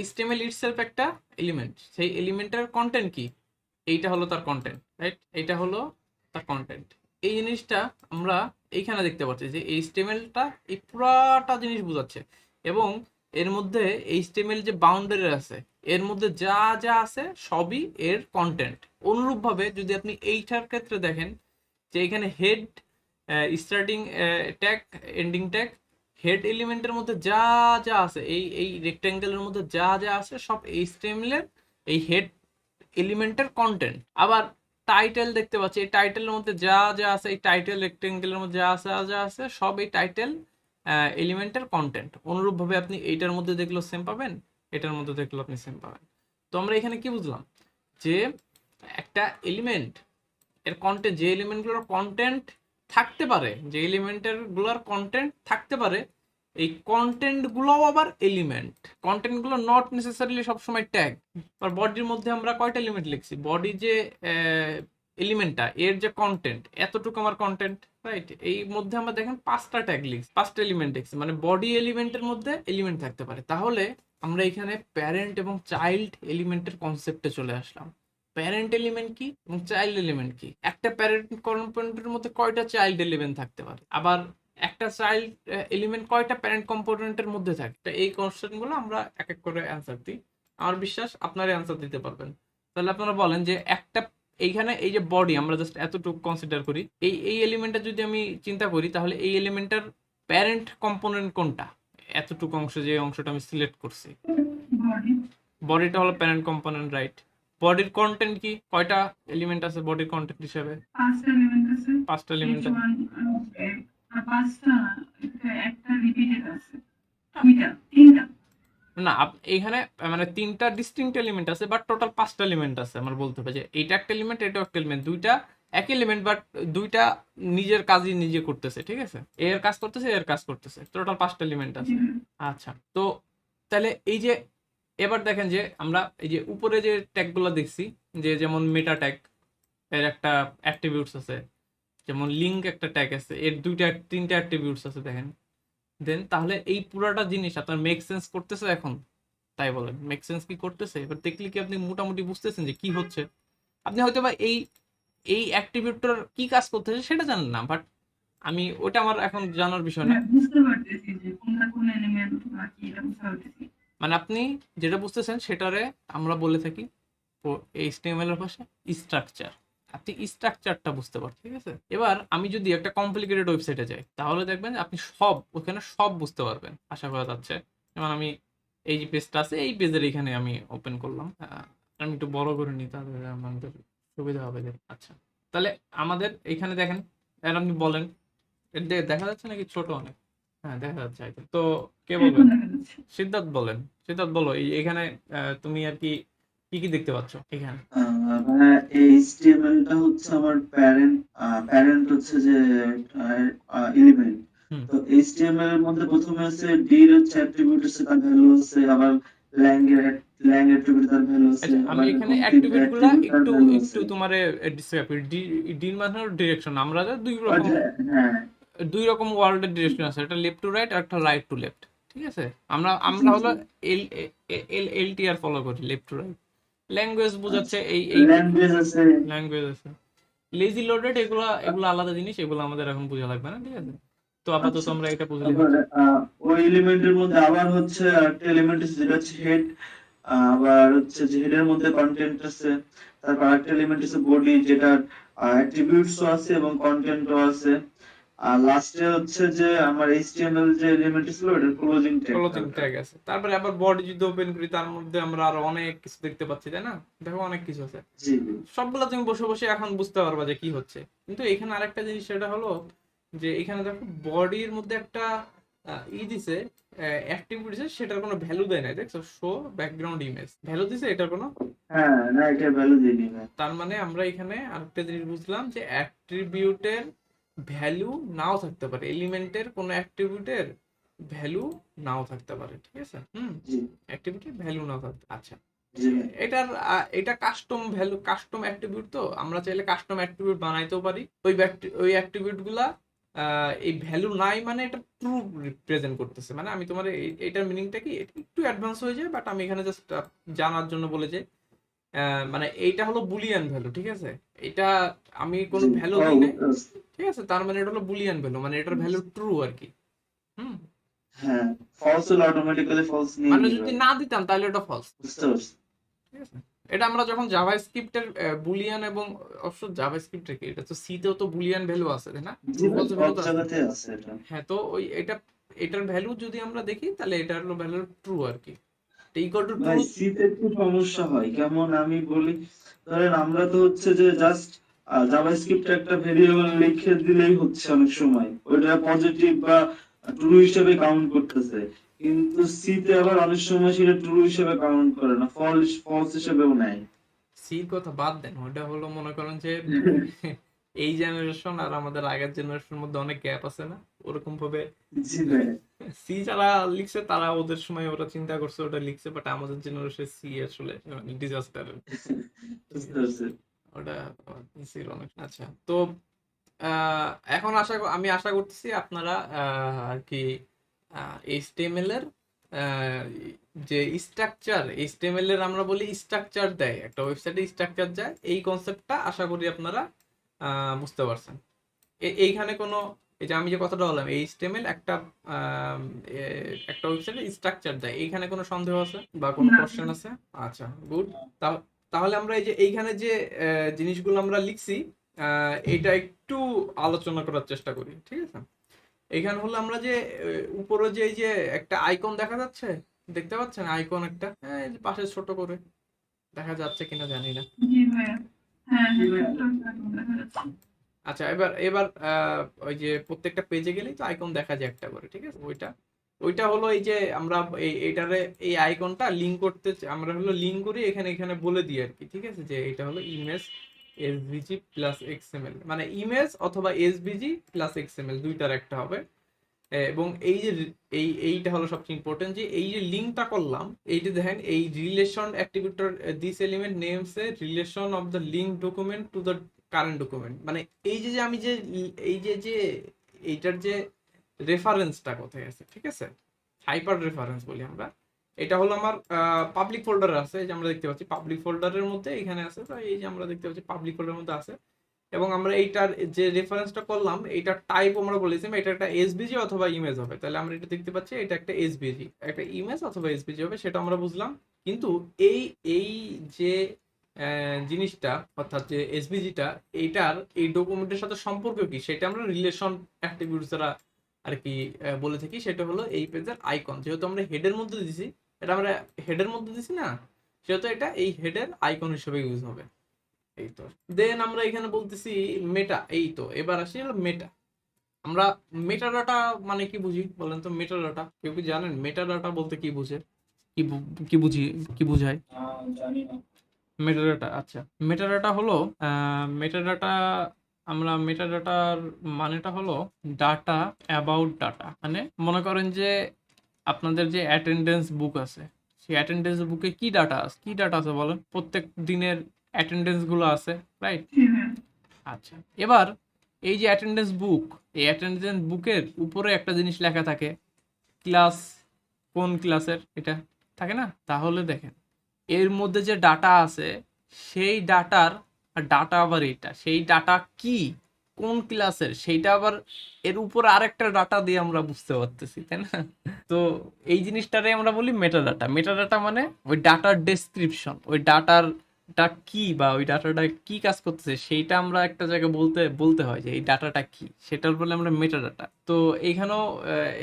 HTML ইটসেলফ একটা এলিমেন্ট। সেই এলিমেন্টের কন্টেন্ট কি, এইটা হলো তার কন্টেন্ট, রাইট? এইটা হলো তার কন্টেন্ট। এই জিনিসটা আমরা এইখানে দেখতে পাচ্ছি যে HTML-টা এই পুরাটা জিনিস বোঝাচ্ছে, এবং এর মধ্যে HTML যে বাউন্ডারি আছে এর মধ্যে যা যা আছে সবই এর কন্টেন্ট। অনুরূপভাবে যদি আপনি এইটার ক্ষেত্রে দেখেন যে এখানে head, starting tag, ending tag, head এলিমেন্টের মধ্যে যা যা আছে, এই রেক্ট্যাঙ্গেলের মধ্যে যা যা আছে সব HTML এর এই হেড এলিমেন্টের কন্টেন্ট। আবার টাইটেল দেখতে পাচ্ছি, এই টাইটেলের মধ্যে যা যা আছে, এই টাইটেল রেক্ট্যাঙ্গেলের মধ্যে যা আছে সব এই টাইটেল এলিমেন্টের কন্টেন্ট। অনুরূপভাবে আপনি এইটার মধ্যে দেখলেও সেম পাবেন, এটার মধ্যে দেখলেও আপনি সেম পাবেন। তো আমরা এখানে কি বুঝলাম, যে একটা এলিমেন্ট এর কন্টেন্ট, যে এলিমেন্টগুলোর কন্টেন্ট থাকতে পারে, যে এলিমেন্টের গুলোর কন্টেন্ট থাকতে পারে, এই কন্টেন্ট গুলো আবার এলিমেন্ট। কন্টেন্ট গুলো নট নেসেসারিলি সবসময় ট্যাগ। আর বডির মধ্যে আমরা কয়টা এলিমেন্ট লিখছি, বডি যে এলিমেন্টটা এর যে কন্টেন্ট এতটুকু আমার কন্টেন্ট, রাইট? এই মধ্যে আমরা দেখেন 5টা ট্যাগ লিখছি, 5টা এলিমেন্ট লিখছি, মানে বডি এলিমেন্টের মধ্যে এলিমেন্ট থাকতে পারে। তাহলে আমরা এখানে প্যারেন্ট এবং চাইল্ড এলিমেন্টের কনসেপ্টে চলে আসলাম। প্যারেন্ট এলিমেন্ট কি এবং চাইল্ড এলিমেন্ট কি? একটা প্যারেন্ট কম্পোনেন্টের মধ্যে কয়টা চাইল্ড এলিমেন্ট থাকতে পারে, আবার একটা চাইল্ড এলিমেন্ট কয়টা প্যারেন্ট কম্পোনেন্টের মধ্যে থাকে? তো এই কোশ্চেনগুলো আমরা এক এক করে অ্যান্সার দিই। আমার বিশ্বাস আপনারা অ্যান্সার দিতে পারবেন। তাহলে আপনারা বলেন যে একটা এইখানে এই যে বডি আমরা জাস্ট এতটুকু কনসিডার করি, এই এলিমেন্টটা যদি আমি চিন্তা করি তাহলে এই এলিমেন্টের প্যারেন্ট কম্পোনেন্ট কোনটা? এতটুকু অংশ যে অংশটা আমি সিলেক্ট করছি, বডি বডিটা হলো প্যারেন্ট কম্পোনেন্ট, রাইট? বডির কন্টেন্ট কি? কয়টা এলিমেন্ট আছে বডির কন্টেন্ট হিসেবে? 5টা এলিমেন্ট আছে, 5টা এলিমেন্ট। H1 আর 5টা না, একটা রিপিটেড আছে, 2টা 3টা। না এইখানে মানে 3টা ডিস্টিংক্ট এলিমেন্ট আছে, বাট টোটাল 5টা এলিমেন্ট আছে। আমার বলতে হবে যে এইটা একটা এলিমেন্ট, এটাও একটা এলিমেন্ট, দুইটা এক এলিমেন্ট, বাট দুইটা নিজের কাজই নিজে করতেছে, ঠিক আছে? এর কাজ করতেছে, এর কাজ করতেছে, টোটাল 5টা এলিমেন্ট আছে। আচ্ছা, তো তাহলে এই যে এবার দেখেন যে আমরা এই যে উপরে যে ট্যাগগুলো দেখছি, যে যেমন মেটা ট্যাগ এর একটা অ্যাট্রিবিউটস আছে, যেমন লিঙ্ক একটা ট্যাগ আছে, এর 3টা অ্যাট্রিবিউটস আছে দেখেন। দেন তাহলে এই পুরাটা জিনিস আপনার মেক সেন্স করতেছে এখন? তাই বলেন, মেক সেন্স কি করতেছে? এবার দেখলে কি আপনি মোটামুটি বুঝতেছেন যে কি হচ্ছে? আপনি হয়তো বা এই অ্যাক্টিভিটিটার কি কাজ করতেছে সেটা জানেন না, বাট আমি ওটা আমার এখন জানার বিষয় না। বুঝতে পারতেছি যে কোনটা কোন এলিমেন্ট বা কি, এটা বুঝতে পারতেছি। মানে আপনি যেটা বুঝতেছেন সেটারে আমরা বলে থাকি HTML এর ভাষায় স্ট্রাকচার। আপনি স্ট্রাকচারটা বুঝতে পারছেন, ঠিক আছে? এবার আমি যদি একটা কমপ্লিকেটেড ওয়েবসাইটে যাই তাহলে দেখবেন যে আপনি ওখানে সব বুঝতে পারবেন, আশা করা যাচ্ছে। যেমন আমি এই যে পেজটা আছে, এই পেজের এখানে আমি ওপেন করলাম, আমি একটু বড় করে নিই তাহলে আমাদের সুবিধা হবে। আচ্ছা, তাহলে আমাদের এখানে দেখেন, আর আপনি বলেন দেখা যাচ্ছে নাকি ছোট অনেক? হ্যাঁ, দেখা যাচ্ছে হয়তো। তো কে এখন বলবেন? দেখা যাচ্ছে। সিদ্ধার্থ বলেন। সিদ্ধার্থ বলো, এখানে তুমি আর কি কি কি দেখতে পাচ্ছ এখানে? HTML টা হচ্ছে আমার প্যারেন্ট হচ্ছে যে এলিমেন্ট। হুম। তো HTML এর মধ্যে প্রথমে আছে d এর হচ্ছে অ্যাট্রিবিউট আছে, তার ভ্যালু আছে, আবার lang অ্যাট্রিবিউট তার ভ্যালু আছে, আচ্ছা, আমি আবার এখানে complete অ্যাক্টিভিটি গুলা attribute তার একটু ভ্যালু আছে। একটু তোমারে ডিসক্রাইব করি। ডির মানে হলো ডিরেকশন। আমরা যে হ্যাঁ, দুই রকম ওয়ার্ল্ডের ডিরেকশন আছে, একটা লেফট টু রাইট আর একটা রাইট টু লেফট, ঠিক আছে? আমরা হলো এল এলটিআর ফলো করি, লেফট টু রাইট। ল্যাঙ্গুয়েজ বোঝাচ্ছে এই ল্যাঙ্গুয়েজ আছে। ল্যাঙ্গুয়েজ আছে। লেজি লোডেড এগুলো আলাদা জিনিস, এগুলো আমাদের এখন বোঝা লাগবে না, ঠিক আছে? তো আপাতত আচ্ছা, আমরা এটা বুঝলে তারপর হচ্ছে। ওই এলিমেন্টের মধ্যে আবার হচ্ছে একটা এলিমেন্ট আছে যেটা হচ্ছে হেড, আবার হচ্ছে যে হেডের মধ্যে কন্টেন্ট আছে, তারপর একটা এলিমেন্ট আছে বডি, যেটা অ্যাট্রিবিউটসও আছে এবং কন্টেন্টও আছে, আর লাস্টে হচ্ছে যে আমার HTML যে এলিমেন্ট ছিল ওটার ক্লোজিং ক্লোজিং ট্যাগ। ট্যাগ আছে। তারপরে আবার বডি যদি ওপেন করি তার মধ্যে আমরা আরো অনেক কিছু দেখতে পাচ্ছি, তাই না? দেখো অনেক কিছু আছে, জি সবগুলো তুমি বসে বসে এখন বুঝতে পারবা যে কি হচ্ছে। কিন্তু এখানে আরেকটা জিনিস, সেটা হলো যে এখানে দেখো বডির মধ্যে একটা দিছে, অ্যাক্টিভিটি দিছে, সেটার কোনো ভ্যালু দেয় না, দেখছো? শো ব্যাকগ্রাউন্ড ইমেজ ভ্যালু দিছে, এটার কোনো। হ্যাঁ, না এটা ভ্যালু দিইনি না। তার মানে আমরা এখানে আরেকটা জিনিস বুঝলাম যে অ্যাট্রিবিউটের ভ্যালু নাও থাকতে পারে, এলিমেন্টের কোনো অ্যাট্রিবিউটের ভ্যালু নাও থাকতে পারে, ঠিক আছে? জি অ্যাক্টিভিটির ভ্যালু নাও থাকতে। আচ্ছা, জি এটা কাস্টম ভ্যালু, কাস্টম অ্যাট্রিবিউট। তো আমরা চাইলে কাস্টম অ্যাট্রিবিউট বানাইতেও পারি। ওই অ্যাট্রিবিউট গুলা এই ভ্যালু নাই মানে এটা ট্রু রিপ্রেজেন্ট করতেছে। মানে আমি তোমার এটার মিনিংটা কি একটু অ্যাডভান্স হয়ে যায়, বাট আমি এখানে জাস্ট জানার জন্য বলে যে মানে এইটা হলো বুলিয়ান ভ্যালু, ঠিক আছে? এটা আমি কোনো ভ্যালু দিই না, ঠিক আছে? তার মানে এটা হলো বুলিয়ান ভ্যালু, মানে এটার ভ্যালু ট্রু আর কি। হুম, হ্যাঁ, ফলস হলে অটোমেটিক্যালি ফলস নিয়ে মানে নিবে। যদি না দিতাম তাহলে এটা ফলস, বুঝতে পারছি। ঠিক আছে? এটা আমরা যখন জাভাস্ক্রিপ্টের বুলিয়ান, এবং অবশ্য জাভাস্ক্রিপ্টের কি, এটা তো সি তেও তো বুলিয়ান ভ্যালু আছে, তাই না? জি ট্রু ফলস ভ্যালু সব তো আছে। জায়গাতে আছে এটা। হ্যাঁ, তো ওই এটার ভ্যালু যদি আমরা দেখি তাহলে এটা হলো ভ্যালু ট্রু আর কি, ইকুয়াল টু ভাই ট্রু। সিতে একটু সমস্যা হয়, কেমন আমি বলি, ধরেন আমরা তো হচ্ছে যে জাস্ট জাভাস্ক্রিপ্ট একটা ভেরিয়েবল লিখে দিলেই হচ্ছে, অনেক সময় ওইটা পজিটিভ বা ট্রু হিসেবে কাউন্ট করতেছে, কিন্তু সিতে আবার অনেক সময় সেটা ট্রু হিসেবে কাউন্ট করে না, ফলস হিসেবেও নেয়। সির কথা বাদ দেন, ওটা হলো মনে করেন যে এই জেনারেশন আর আমাদের আগের জেনারেশনের মধ্যে অনেক গ্যাপ আছে না, ওরকম ভাবে জি ভাই, সি যারা লিখছে তারা ওদের সময় ওরা চিন্তা করছে ওটা লিখছে, বাট আমাদের জেনারেশন সি আসলে ডিজাস্টার। বুঝতে পারছি। ওটা ছিল অনেক। আচ্ছা, তো এখন আমি আশা করতেছি আপনারা আর কি এইচটিএমএল এর আহ, যে স্ট্রাকচার, এইচটিএমএল এর আমরা বলি স্ট্রাকচার দেয়, একটা ওয়েবসাইটে স্ট্রাকচার যায়, এই কনসেপ্টটা আশা করি আপনারা বুঝতে পারছেন। এইখানে কোনো, এই যে আমি যে কথাটা বললাম এইচটিএমএল আম, একটা ওয়েবসাইটে স্ট্রাকচার দেয়, এইখানে কোনো সন্দেহ আছে বা কোনো না কোশ্চেন আছে? আচ্ছা, গুড। তাহলে আমরা এই যে এইখানে যে জিনিসগুলো আমরা লিখছি, এটা একটু আলোচনা করার চেষ্টা করি, ঠিক আছে? এখানে হলো আমরা যে উপরে যে এই যে একটা আইকন দেখা যাচ্ছে, দেখতে পাচ্ছেন আইকন একটা, এই যে পাশে ছোট করে দেখা যাচ্ছে কিনা জানি না। জি ভাইয়া, হ্যাঁ হ্যাঁ ছোট্ট একটা আইকন দেখা যাচ্ছে। আচ্ছা, এবার এবার ওই যে প্রত্যেকটা পেজে গেলেই তো আইকন দেখা যায় একটা করে, ঠিক আছে? ওইটা ওইটা হলো এই যে আমরা এইটারে এই আইকনটা লিঙ্ক করতে আমরা হলো লিঙ্ক করি এখানে, এখানে বলে দিই আর কি, ঠিক আছে? যে এটা হলো ইমেজ এসভিজি প্লাস এক্সএমএল, মানে ইমেজ অথবা এসভিজি প্লাস এক্সএমএল দুইটার একটা হবে। এবং এই যে এইটা হলো সবচেয়ে ইম্পর্টেন্ট, যে এই যে লিঙ্কটা করলাম, এই যে দেখেন এই relation activator this element names a relation of the link document to the current document, মানে এই যে যে আমি যে এই যে যে এইটার যে রেফারেন্সটা কোথায় আছে, ঠিক আছে? হাইপার রেফারেন্স বলি আমরা। এটা হলো আমার পাবলিক ফোল্ডারে আছে, এই যে আমরা দেখতে পাচ্ছি পাবলিক ফোল্ডারের মধ্যে এখানে আছে, তো এই যে আমরা দেখতে পাচ্ছি পাবলিক ফোল্ডারের মধ্যে আছে। এবং আমরা এইটার যে রেফারেন্সটা করলাম, এইটার টাইপ আমরা বলেছিলাম এটা একটা এসভিজি অথবা ইমেজ হবে, তাহলে আমরা এটা দেখতে পাচ্ছি এটা একটা এসভিজি, একটা ইমেজ অথবা এসভিজি হবে, সেটা আমরা বুঝলাম। কিন্তু এই এই যে জিনিসটা, অর্থাৎ যে এসভিজিটা, এইটার এই ডকুমেন্টের সাথে সম্পর্ক কি, সেটা আমরা রিলেশন অ্যাট্রিবিউটস দ্বারা আর কি বলে থাকি। সেটা হলো এই পেজের আইকন, যেহেতু আমরা হেডের মধ্যে দিছি, এটা আমরা হেডের মধ্যে দিছি না, সেহেতু এটা এই হেডের আইকন হিসেবে ইউজ হবে। এই তো, দেন আমরা এখানে বলতেছি মেটা। এই তো, এবার আসি হলো মেটা। আমরা মেটা ডাটা মানে কি বুঝি বলেন তো? মেটা ডাটা কেউ কি জানেন? মেটা ডাটা বলতে কি বুঝে, কি বুঝি, কি বুঝায় জানি না। Meta data? আচ্ছা, মেটা ডাটা হলো মেটা ডাটা, আমরা মেটা ডাটার মানেটা হলো ডাটা অ্যাবাউট ডাটা। মানে মনে করেন যে আপনাদের যে অ্যাটেন্ডেন্স বুক আছে, সেই অ্যাটেন্ডেন্স বুকে কি ডাটা আছে, কি ডাটা আছে বলেন? প্রত্যেক দিনের অ্যাটেন্ডেন্স গুলো আছে, রাইট? জি ভাইয়া। আচ্ছা, এবার এই যে অ্যাটেন্ডেন্স বুক, এই অ্যাটেন্ডেন্স বুকের উপরে একটা জিনিস লেখা থাকে, ক্লাস, কোন ক্লাসের এটা থাকে না? তাহলে দেখেন এর মধ্যে যে ডাটা আছে, সেই ডাটার ডাটা আবার এটা, সেই ডাটা কি, কোন ক্লাসের, সেইটা আবার এর উপর আরেকটা ডাটা দিয়ে আমরা বুঝতে পারতেছি, তাই না? তো এই জিনিসটারে আমরা বলি মেটা ডাটা। মেটা ডাটা মানে ওই ডাটার ডেসক্রিপশন, ওই ডাটাটা কি বা ওই ডাটাটা কি কাজ করতেছে, সেইটা আমরা একটা জায়গায় বলতে বলতে হয় যে এই ডাটাটা কি, সেটার বলে আমরা মেটা ডাটা। তো এইখানেও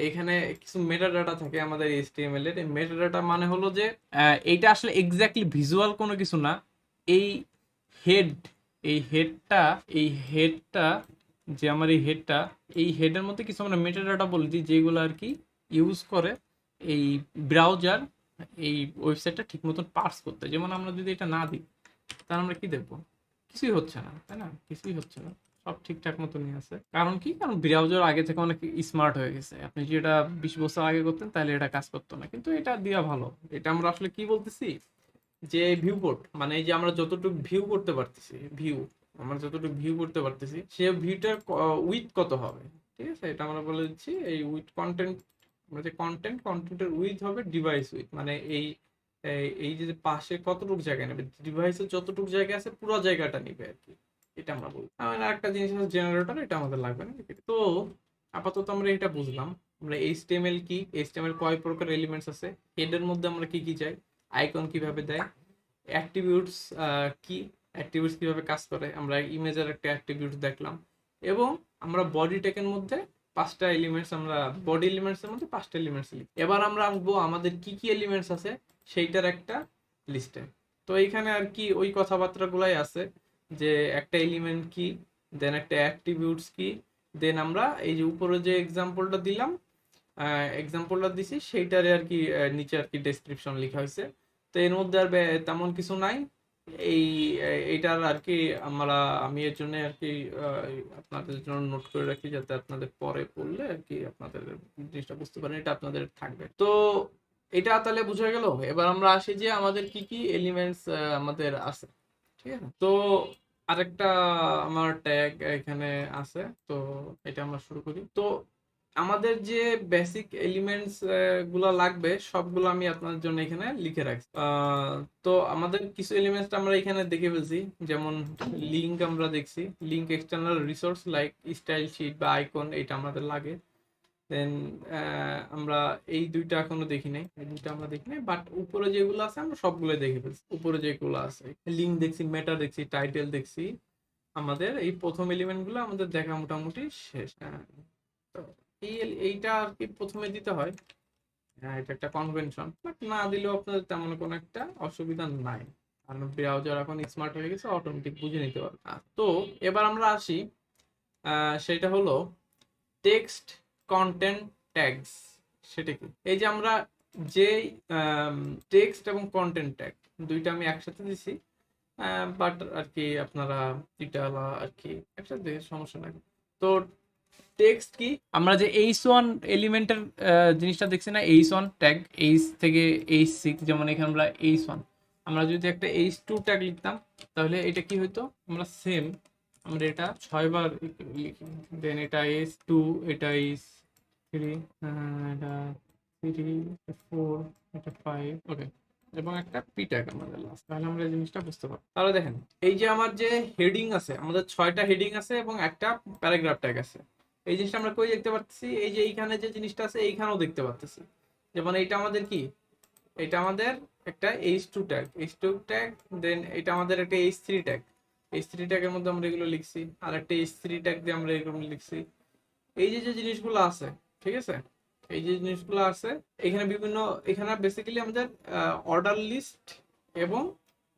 এখানে কিছু মেটা ডাটা থাকে আমাদের এইচটিএমএল এর। এই মেটা ডাটা মানে হলো যে এইটা আসলে এক্স্যাক্টলি ভিজুয়াল কোনো কিছু না। এই হেড, এই হেডটা, এই হেডটা, যে আমার এই হেডটা, এই হেডের মধ্যে কিছু আমরা মেটা ডাটা বলে দিই, যেগুলো আর কি ইউজ করে এই ব্রাউজার এই ওয়েবসাইটটা ঠিক মতন পার্স করতে। যেমন আমরা যদি এটা না দিই, তাহলে আমরা কি দেখবো? কিছুই হচ্ছে না, তাই না? কিছুই হচ্ছে না, সব ঠিকঠাক মতনই আছে। কারণ কি? কারণ ব্রাউজার আগে থেকে অনেক স্মার্ট হয়ে গেছে। আপনি যদি এটা 20 বছর আগে করতেন তাহলে এটা কাজ করতো না, কিন্তু এটা দেওয়া ভালো। এটা আমরা আসলে কি বলতেছি, যে ভিউপোর্ট, মানে এই যে আমরা যতটুকু ভিউ করতে পারতেছি, ভিউ, আমরা যতটুকু ভিউ করতে পারতেছি, সে ভিউটার উইথ কত হবে, ঠিক আছে? এটা আমরা বলে দিচ্ছি এই উইথ কন্টেন্ট, আমরা যে কন্টেন্টের উইথ হবে ডিভাইস উইথ, মানে এই যে পাশে কতটুকু জায়গা নেবে, ডিভাইসের যতটুকু জায়গা আছে পুরো জায়গাটা নিবে আর কি, এটা আমরা বলি। আরেকটা জিনিস আছে জেনারেটর, এটা আমাদের লাগবে না। তো আপাতত আমরা এটা বুঝলাম। আমরা এইচটিএমএল কি, এইচটিএমএল কয় প্রকার এলিমেন্টস আছে, হেডের মধ্যে আমরা কি কি চাই, আইকন কিভাবে দেয়, অ্যাট্রিবিউটস কি, অ্যাট্রিবিউটস কিভাবে কাজ করে, আমরা ইমেজের একটা অ্যাট্রিবিউটস দেখলাম। এবং আমরা বডি ট্যাগের মধ্যে 5টা এলিমেন্টস, আমরা বডি এলিমেন্টসের মধ্যে 5টা এলিমেন্টস লিখি। এবার আমরা আসবো আমাদের কি কি এলিমেন্টস আছে সেইটার একটা লিস্টে। তো এইখানে আর কি ওই কথাবার্তাগুলাই আছে, যে একটা এলিমেন্ট কি, দেন একটা অ্যাট্রিবিউটস কি, দেন আমরা এই যে উপরে যে এক্সাম্পলটা দিলাম, এক্সাম্পলটা দিছি, সেইটারে আর কি নিচে আর কি ডেসক্রিপশন লেখা হয়েছে। তো এর মধ্যে আর তেমন কিছু নাই। এই এইটার আর কি আমি এর জন্য আর কি আপনাদের জন্য নোট করে রাখি, যাতে আপনাদের পরে পড়লে আর কি আপনাদের জিনিসটা বুঝতে পারেন, এটা আপনাদের থাকবে। তো এটা তাহলে বোঝা গেল। এবার আমরা আসি যে আমাদের কি কি এলিমেন্টস আমাদের আছে, ঠিক আছে? তো আরেকটা আমার ট্যাগ এখানে আছে, তো এটা আমরা শুরু করি। তো আমাদের যে বেসিক এলিমেন্টস গুলা লাগবে সবগুলো আমি আপনার জন্য এখানে লিখে রাখছি। তো আমাদের কিছু এলিমেন্টস আমরা এখানে দেখে ফেলছি, যেমন লিঙ্ক আমরা দেখছি, link external resource like style sheet বা আইকন, এটা আমাদের লাগে। দেন আমরা এই দুইটা এখনো দেখি নাই, এই দুইটা আমরা দেখি নাই, বাট উপরে যেগুলো আছে আমরা সবগুলো দেখে ফেলছি। উপরে যেগুলো আছে লিঙ্ক দেখছি, মেটা দেখছি, টাইটেল দেখছি, আমাদের এই প্রথম এলিমেন্ট গুলো আমাদের দেখা মোটামুটি শেষ। তো এইটা আর কি প্রথমে দিতে হয়। হ্যাঁ, এটা একটা কনভেনশন, বাট না দিলেও আপনাদের তেমন কোনো একটা অসুবিধা নাই, কারণ ব্রাউজার এখন স্মার্ট হয়ে গেছে, অটোমেটিক বুঝে নিতে পারবে। তো এবার আমরা আসি, সেটা হলো টেক্সট কন্টেন্ট ট্যাগস। সেটা কি? এই যে আমরা যে টেক্সট এবং কন্টেন্ট ট্যাগ দুইটা আমি একসাথে দিছি, বাট আর কি আপনারা এটা আর কি একসাথে দেখে সমস্যা নাই। তো টেক্সট কি, আমরা যে h1 এলিমেন্টের জিনিসটা দেখছি না, h1 ট্যাগ, h থেকে h6, যেমন এখানে আমরা h1, আমরা যদি একটা h2 ট্যাগ লিখতাম তাহলে এটা কি হইতো, আমরা সেম আমরা এটা 6 বার লিখি, দেন এটা h2, এটা h3, এটা 3, 4, এটা 5, ওকে, এবং একটা পি ট্যাগ আমাদের লাস্ট। তাহলে আমরা এই জিনিসটা বুঝতে পারবো। তাহলে দেখেন, এই যে আমার যে হেডিং আছে, আমাদের 6টা হেডিং আছে এবং একটা প্যারাগ্রাফ ট্যাগ আছে। এই জিনিসটা আমরা কই দেখতে পাচ্ছি, এই যে এইখানে যে জিনিসটা আছে এইখানেও দেখতে পাচ্ছি। যেমন এইটা আমাদের কি, এটা আমাদের একটা h2 ট্যাগ, h2 ট্যাগ, দেন এটা আমাদের একটা h3 ট্যাগ, h3 ট্যাগের মধ্যে আমরা এগুলো লিখছি, আর একটা h3 ট্যাগ দিয়ে আমরা এগুলো লিখছি। এই যে যে জিনিসগুলো আছে, ঠিক আছে, এই যে জিনিসগুলো আছে এখানে বিভিন্ন, এখানে বেসিক্যালি আমাদের অর্ডার লিস্ট এবং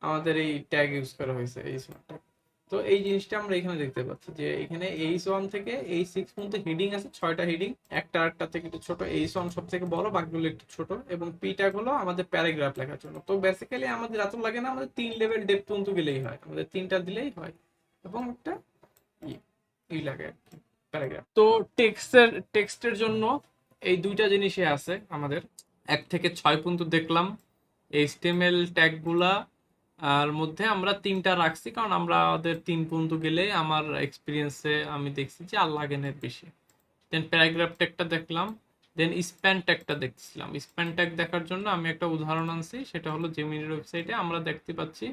আমাদের এই ট্যাগ ইউজ করা হয়েছে, এই ট্যাগ। তো এই জিনিসটা আমরা এখানে দেখতে পাচ্ছি যে এখানে h1 থেকে h6 পর্যন্ত হেডিং আছে, 6টা হেডিং, একটা একটা থেকে একটু ছোট, h1 সব থেকে বড়, বাকিগুলো একটু ছোট, এবং পি ট্যাগ হলো আমাদের প্যারাগ্রাফ লেখার জন্য। তো বেসিক্যালি আমাদের এত লাগে না, আমাদের 3 লেভেল ডেপথ পর্যন্ত গেলেই হয়, আমাদের 3টা দিলেই হয়, এবং একটা ই লাগে আর কি, প্যারাগ্রাফ। তো টেক্সটের জন্য এই দুইটা জিনিসই আছে আমাদের, 1 থেকে 6 পর্যন্ত দেখলাম। HTML ট্যাগগুলা আর মধ্যে আমরা 3টা রাখছি, কারণ আমরা আমাদের 3 পর্যন্ত গেলে আমার এক্সপিরিয়েন্সে আমি দেখছি যে আর লাগে না বেশি। দেন প্যারাগ্রাফ ট্যাগটা দেখলাম, দেন স্প্যান ট্যাগটা দেখছিলাম। স্প্যান ট্যাগ দেখার জন্য আমি একটা উদাহরণ আনছি, সেটা হলো জেমিনির ওয়েবসাইটে আমরা দেখতে পাচ্ছি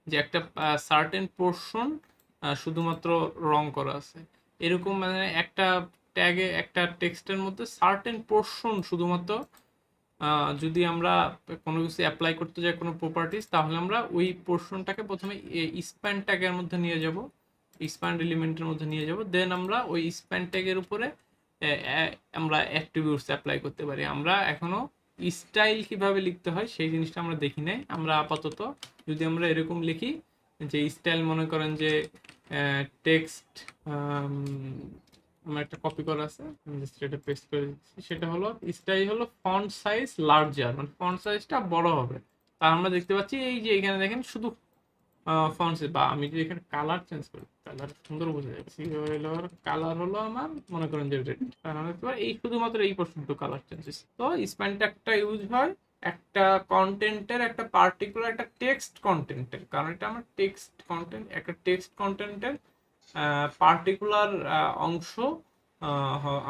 যে একটা সার্টেন পোর্শন শুধুমাত্র রং করা আছে, এরকম মানে একটা ট্যাগে, একটা টেক্সটের মধ্যে সার্টেন পোর্শন শুধুমাত্র যদি আমরা কোনো কিছু অ্যাপ্লাই করতে যাই, কোনো প্রপার্টিস, তাহলে আমরা ওই পোর্শনটাকে প্রথমে স্প্যান ট্যাগের মধ্যে নিয়ে যাব, স্প্যান এলিমেন্টের মধ্যে নিয়ে যাব, দেন আমরা ওই স্প্যান ট্যাগের উপরে আমরা অ্যাট্রিবিউটস অ্যাপ্লাই করতে পারি। আমরা এখনো স্টাইল কিভাবে লিখতে হয় সেই জিনিসটা আমরা দেখি নাই। আমরা আপাতত যদি আমরা এরকম লিখি যে স্টাইল, মনে করেন যে টেক্সট, আমার একটা কপি করা আছে, আমি জাস্ট এটা পেস্ট করে দিচ্ছি, সেটা হলো স্টাইল হলো ফন্ট সাইজ লার্জার, মানে ফন্ট সাইজটা বড় হবে। তা আমরা দেখতে পাচ্ছি এই যে এখানে দেখেন শুধু ফন্ট সাইজ, বা আমি যদি এখানে কালার চেঞ্জ করি, কালার সুন্দর বোঝা যাচ্ছে, কালার হলো আমার মনে করেন যে রেড, কারণ দেখতে পারি এই শুধুমাত্র এই পর্যন্ত কালার চেঞ্জেস। তো স্প্যানটা একটা ইউজ হয় একটা কন্টেন্টের, একটা পার্টিকুলার একটা টেক্সট কন্টেন্টের, কারণ এটা আমার টেক্সট কন্টেন্ট, একটা টেক্সট কন্টেন্টের পার্টিকুলার অংশ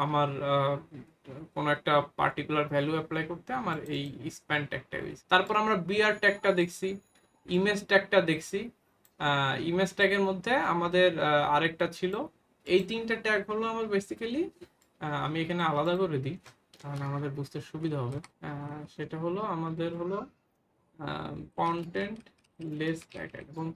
আমার কোনো একটা পার্টিকুলার ভ্যালু অ্যাপ্লাই করতে আমার এই স্প্যান ট্যাগটা ইউজ। তারপর আমরা বিআর ট্যাগটা দেখছি, ইমেজ ট্যাগটা দেখছি। ইমেজ ট্যাগের মধ্যে আমাদের আরেকটা ছিল, এই 3টা ট্যাগ হলো আমার বেসিক্যালি, আমি এখানে আলাদা করে দিই তাহলে আমাদের বুঝতে সুবিধা হবে। সেটা হলো আমাদের হলো কন্টেন্ট লেস ট্যাগ এবং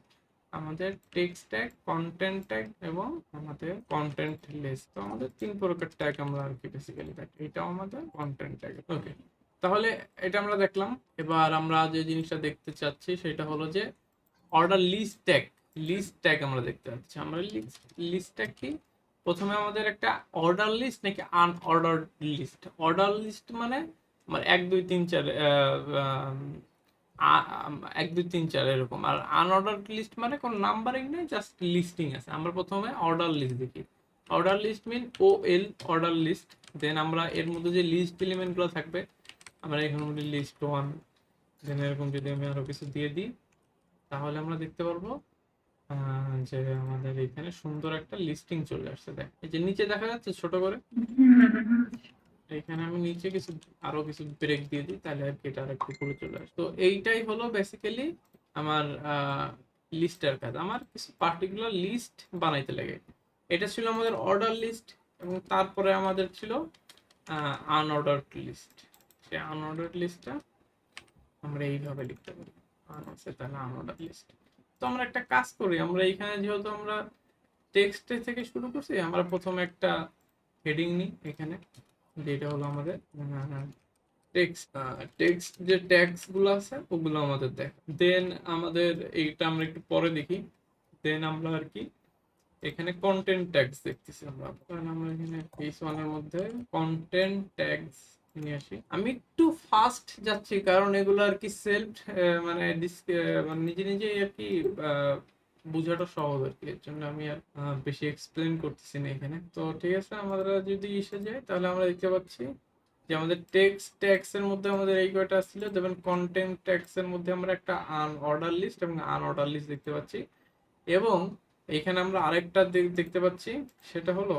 আমাদের টেক্সট ট্যাগ, কন্টেন্ট ট্যাগ এবং আমাদের কন্টেন্ট লেস। তো আমাদের 3 প্রকার ট্যাগ আমরা আর কি বেসিক্যালি দেখি, এটাও আমাদের কন্টেন্ট ট্যাগ। ওকে, তাহলে এটা আমরা দেখলাম। এবার আমরা যে জিনিসটা দেখতে চাচ্ছি সেটা হলো যে order list tag. List tag আমরা দেখতে পাচ্ছি, আমরা লিস্ট ট্যাগ কি, প্রথমে আমাদের একটা অর্ডার লিস্ট নাকি আনঅর্ডার লিস্ট। অর্ডার লিস্ট মানে আমার 1 2 3 4 1 2 3 4 এরকম, আর আনঅর্ডার লিস্ট মানে কোনো নাম্বারিং নেই, জাস্ট লিস্টিং আছে। আমরা প্রথমে অর্ডার লিস্ট দেখি, অর্ডার লিস্ট মিন OL, অর্ডার লিস্ট। দেন আমরা এর মধ্যে যে লিস্ট এলিমেন্টগুলো থাকবে, আমরা এখানে মধ্যে লিস্ট 1, দেন এরকম যদি আমি আরো কিছু দিয়ে দিই তাহলে আমরা দেখতে পারবো যে আমাদের এখানে সুন্দর একটা লিস্টিং চলে আসছে। দেখ এই যে নিচে দেখা যাচ্ছে ছোট করে, এখানে আমি নিচে আরো কিছু ব্রেক দিয়ে দিই, তাহলে আর কি এটা আর একটু উপরে চলে আসে। তো এইটাই হলো বেসিক্যালি আমার লিস্টের কাজ। আমার কিছু পার্টিকুলার লিস্ট বানাইতে লাগে। এটা ছিল আমাদের অর্ডার লিস্ট, এবং তারপরে আমাদের ছিল আনঅর্ডার্ড লিস্ট। সেই আনঅর্ডার্ড লিস্টটা আমরা এইভাবে লিখতে পারি, আছে তাহলে আনঅর্ডার লিস্ট। তো আমরা একটা কাজ করি, আমরা এইখানে যেহেতু আমরা টেক্সট থেকে শুরু করছি, আমরা প্রথমে একটা হেডিং নিই এখানে, যেটা হলো আমাদের টেক্সট। টেক্সট যে ট্যাগস গুলো আছে ওগুলো আমাদের দেখ। দেন আমাদের এইটা আমরা একটু পরে দেখি। দেন আমরা আর কি এখানে কন্টেন্ট ট্যাগস দেখতেছি আমরা। কারণ আমরা এখানে পেজ ওয়ানের মধ্যে কন্টেন্ট ট্যাগস নিয়ে আসি। আমি একটু ফাস্ট যাচ্ছি কারণ এগুলো আর কি সেলফ, মানে মানে নিজে নিজেই আর কি বোঝাটা সহজ আর কি, এর জন্য আমি আর বেশি এক্সপ্লেন করতেছি না এখানে। তো ঠিক আছে, আমরা যদি এসে যাই তাহলে আমরা দেখতে পাচ্ছি যে আমাদের টেক্সট ট্যাগস এর মধ্যে আমাদের এই কয়টা ছিল। যেমন কন্টেন্ট ট্যাগস এর মধ্যে আমরা একটা আনঅর্ডার লিস্ট এবং আনঅর্ডার লিস্ট দেখতে পাচ্ছি। এবং এখানে আমরা আরেকটা দেখতে পাচ্ছি, সেটা হলো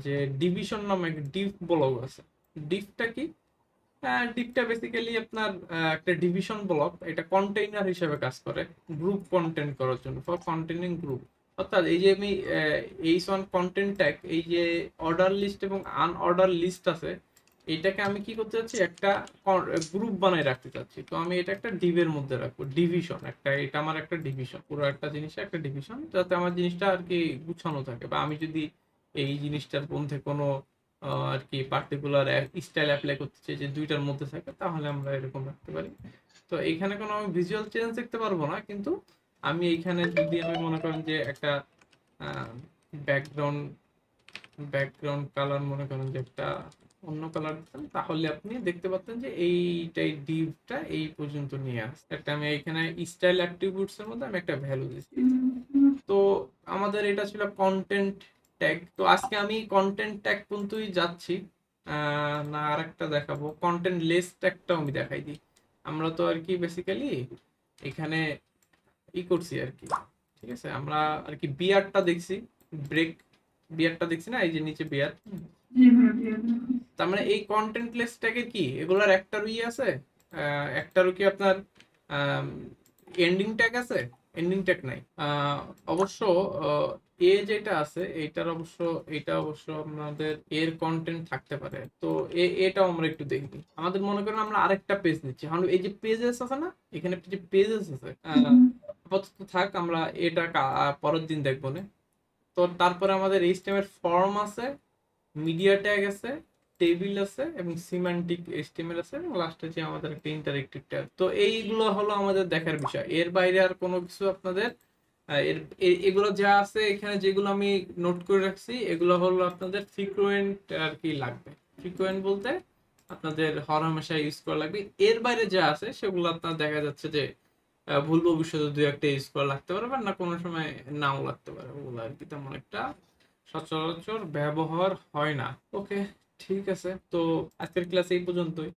যে ডিভিশন নামে ডিভ ব্লক আছে। ডিভটা কি? ডিভটা বেসিক্যালি আপনার একটা ডিভিশন ব্লক, এটা কন্টেইনার হিসেবে কাজ করে গ্রুপ কন্টেন্ট করার জন্য, ফর কন্টেইনিং গ্রুপ। অর্থাৎ এই যে আমি এইচ1 কন্টেন্ট ট্যাগ, এই যে অর্ডার লিস্ট এবং আনঅর্ডার লিস্ট আছে, এটাকে আমি কি করতে চাচ্ছি, একটা গ্রুপ বানাই রাখতে চাচ্ছি। তো আমি এটা একটা ডিভের মধ্যে রাখবো, ডিভিশন একটা, এটা আমার একটা ডিভিশন, পুরো একটা জিনিসের একটা ডিভিশন, যাতে আমার জিনিসটা আর কি গুছানো থাকে। বা আমি যদি এই জিনিসটার মধ্যে কোনো আর কি পার্টিকুলার স্টাইল অ্যাপ্লাই করতে চাই যে দুইটার মধ্যে থাকে, তাহলে আমরা এরকম রাখতে পারি। তো এইখানে কোনো আমি ভিজুয়াল চেঞ্জ দেখতে পারবো না, কিন্তু আমি এইখানে যদি আমি মনে করেন যে একটা ব্যাকগ্রাউন্ড ব্যাকগ্রাউন্ড কালার মনে করেন যে একটা অন্য কালার দিতাম, তাহলে আপনি দেখতে পাচ্ছেন যে এইটাই ডিভটা এই পর্যন্ত নিয়ে আসছে। একটা আমি এখানে স্টাইল অ্যাট্রিবিউটস এর মধ্যে আমি একটা ভ্যালু দিচ্ছি। তো আমাদের এটা ছিল কন্টেন্ট ট্যাগ। তো আজকে আমি কন্টেন্ট ট্যাগ পর্যন্তই যাচ্ছি, না আরেকটা দেখাবো, কন্টেন্ট লেস ট্যাগটাও আমি দেখাই দিই। আমরা তো আর কি বেসিক্যালি এখানে করছি আর কি, ঠিক আছে। আমরা আর কি বিয়ারটা দেখছি, ব্রেক বিয়ারটা দেখছি না, এই যে নিচে বিয়ার। তার মানে এই কন্টেন্ট লেস ট্যাগের কি এগুলার একটারও আছে, একটারও কি আপনার এন্ডিং ট্যাগ আছে? এন্ডিং ট্যাগ নাই। অবশ্য এ যেটা আছে এইটার অবশ্য, এটা অবশ্য আমাদের এর কন্টেন্ট থাকতে পারে। তো এটাও আমরা একটু দেখি। আমাদের মনে করেন আমরা আরেকটা পেজ নিচ্ছি, আমরা এই যে পেজেস আছে না, এখানে যে পেজেস আছে, আপাতত থাক, আমরা এটা পরের দিন দেখবো না। তো তারপরে আমাদের HTML এর ফর্ম আছে, মিডিয়া ট্যাগ আছে, টেবিল আছে এবং সিম্যান্টিক HTML আছে, এবং লাস্টে যে আমাদের একটা ইন্টারেক্টিভ ট্যাগ। তো এইগুলো হলো আমাদের দেখার বিষয়। এর বাইরে আর কোনো কিছু আপনাদের এগুলো যা আছে এখানে, যেগুলো আমি নোট করে রাখছি, এগুলো হলো আপনাদের ফ্রিকোয়েন্ট আর কি লাগবে। ফ্রিকোয়েন্ট বলতে আপনাদের হরহামেশা ইউজ করা লাগবে। এর বাইরে যা আছে সেগুলো আপনার দেখা যাচ্ছে যে ভুল ভবিষ্যতে দুই একটা ইউজ করা লাগতে পারে, বা না কোনো সময় নাও লাগতে পারে। ওগুলো আর কি তেমন একটা সচরাচর ব্যবহার হয় না। ওকে, ঠিক আছে। তো আজকের ক্লাস এই পর্যন্তই।